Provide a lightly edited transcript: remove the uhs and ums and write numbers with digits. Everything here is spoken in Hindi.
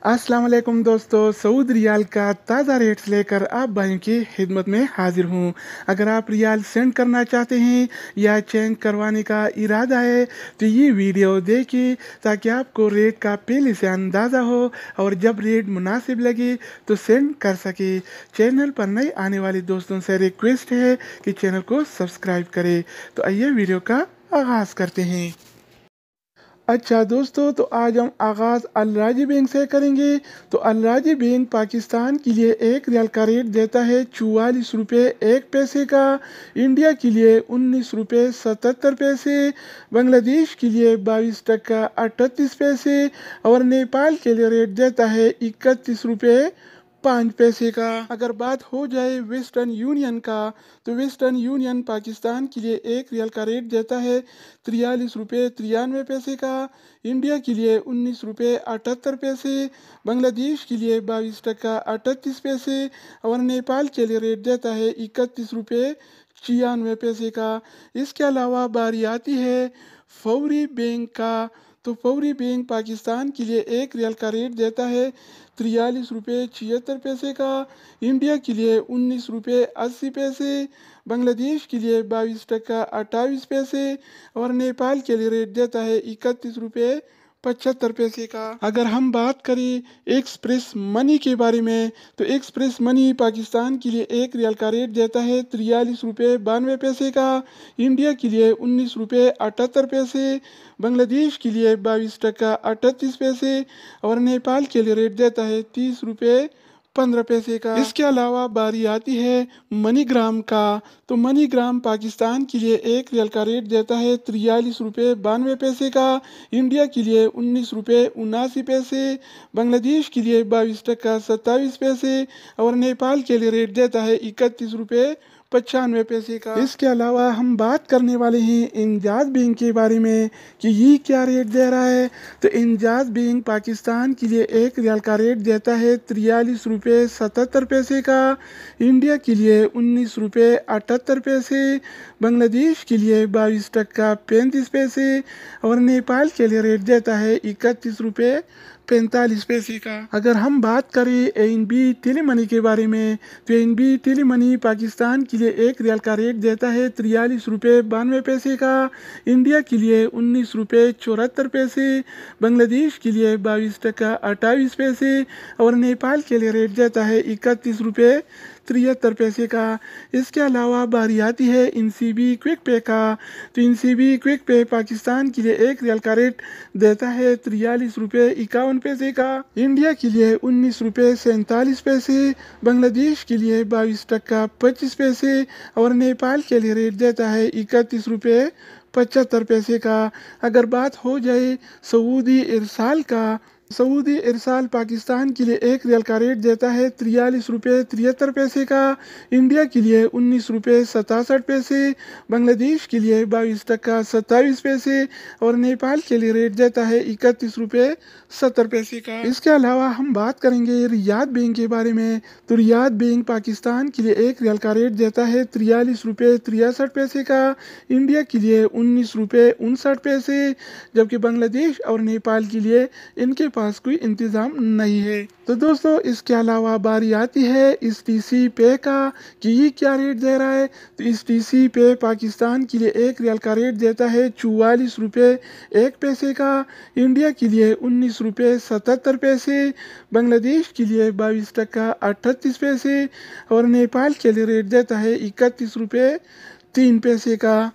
अस्सलाम वालेकुम दोस्तों, सऊद रियाल का ताज़ा रेट्स लेकर आप भाइयों की खिदमत में हाजिर हूँ। अगर आप रियाल सेंड करना चाहते हैं या चेंज करवाने का इरादा है तो ये वीडियो देखिए ताकि आपको रेट का पहले से अंदाज़ा हो और जब रेट मुनासिब लगे तो सेंड कर सके। चैनल पर नए आने वाले दोस्तों से रिक्वेस्ट है कि चैनल को सब्सक्राइब करें। तो आइए वीडियो का आगाज़ करते हैं। अच्छा दोस्तों, तो आज हम आगाज़ अल राजी बैंक से करेंगे। तो अल राजी बैंक पाकिस्तान के लिए एक रियाल का रेट देता है 44 रुपये 1 पैसे का, इंडिया के लिए 19 रुपये 77 पैसे, बांग्लादेश के लिए 22 टका 38 पैसे और नेपाल के लिए रेट देता है 31 रुपये 5 पैसे का। अगर बात हो जाए वेस्टर्न यूनियन का, तो वेस्टर्न यूनियन पाकिस्तान के लिए एक रियाल का रेट देता है 43 रुपये 93 पैसे का, इंडिया के लिए 19 रुपये 78 पैसे, बांग्लादेश के लिए 22 टका 38 पैसे और नेपाल के लिए रेट देता है 31 रुपये 96 पैसे का। इसके अलावा बारी आती है फौरी बैंक का। तो फौरी बैंक पाकिस्तान के लिए एक रियाल का रेट देता है 43 रुपये 76 पैसे का, इंडिया के लिए 19 रुपये 80 पैसे, बांग्लादेश के लिए 22 टका 28 पैसे और नेपाल के लिए रेट देता है 31 रुपये 75 पैसे का। अगर हम बात करें एक्सप्रेस मनी के बारे में, तो एक्सप्रेस मनी पाकिस्तान के लिए एक रियाल का रेट देता है 43 रुपये 92 पैसे का, इंडिया के लिए 19 रुपये 78 पैसे, बांग्लादेश के लिए 22 टका 38 पैसे और नेपाल के लिए रेट देता है 30 रुपये 15 पैसे का। इसके अलावा बारी आती है मनीग्राम का। तो मनीग्राम पाकिस्तान के लिए एक रियाल का रेट देता है 43 रुपये 92 पैसे का, इंडिया के लिए 19 रुपये 79 पैसे, बांग्लादेश के लिए 22 टका 27 पैसे और नेपाल के लिए रेट देता है 31 रुपये 95 पैसे का। इसके अलावा हम बात करने वाले हैं इंजाज बैंक के बारे में कि ये क्या रेट दे रहा है। तो इंजाज बैंक पाकिस्तान के लिए एक रियाल का रेट देता है 43 रुपये 77 पैसे का, इंडिया के लिए 19 रुपये 78 पैसे, बांग्लादेश के लिए 22 टका 35 पैसे और नेपाल के लिए रेट देता है 31 रुपये 45 पैसे का। अगर हम बात करें एनबी टेलीमनी के बारे में, तो एनबी टेलीमनी पाकिस्तान के लिए एक रियाल का रेट देता है 43 रुपये 92 पैसे का, इंडिया के लिए 19 रुपये 74 पैसे, बांग्लादेश के लिए 22 टका 28 पैसे और नेपाल के लिए रेट देता है 31 रुपये 73 पैसे का। इसके अलावा बारी आती है इनसीबी क्विक पे का। तो इनसीबी क्विक पे पाकिस्तान के लिए एक रियाल का रेट देता है 43 रुपये 51 पैसे का, इंडिया के लिए 19 रुपये 47 पैसे, बांग्लादेश के लिए 22 टका 25 पैसे और नेपाल के लिए रेट देता है 31 रुपये 75 पैसे का। अगर बात हो जाए सऊदी इरसाल का, सऊदी इरसाल पाकिस्तान के लिए एक रियाल का रेट देता है 43 रुपये 73 पैसे का, इंडिया के लिए 19 रुपये 67 पैसे, बांग्लादेश के लिए 22 टका 27 पैसे और नेपाल के लिए रेट देता है 31 रुपये 70 पैसे का। इसके अलावा हम बात करेंगे रियाद बैंक के बारे में। तो रियाद बैंक पाकिस्तान के लिए एक रियाल का रेट देता है 43 रुपये 63 पैसे का, इंडिया के लिए 19 रुपये 59 पैसे, जबकि बांग्लादेश और नेपाल के लिए इनके पास कोई इंतज़ाम नहीं है। तो दोस्तों, इसके अलावा बारी आती है इस टीसी पे का कि ये क्या रेट दे रहा है। तो इस टीसी पे पाकिस्तान के लिए एक रियाल का रेट देता है 44 रुपये 1 पैसे का, इंडिया के लिए 19 रुपये 77 पैसे, बांग्लादेश के लिए 22 टका 38 पैसे और नेपाल के लिए रेट देता है 31 रुपये 3 पैसे का।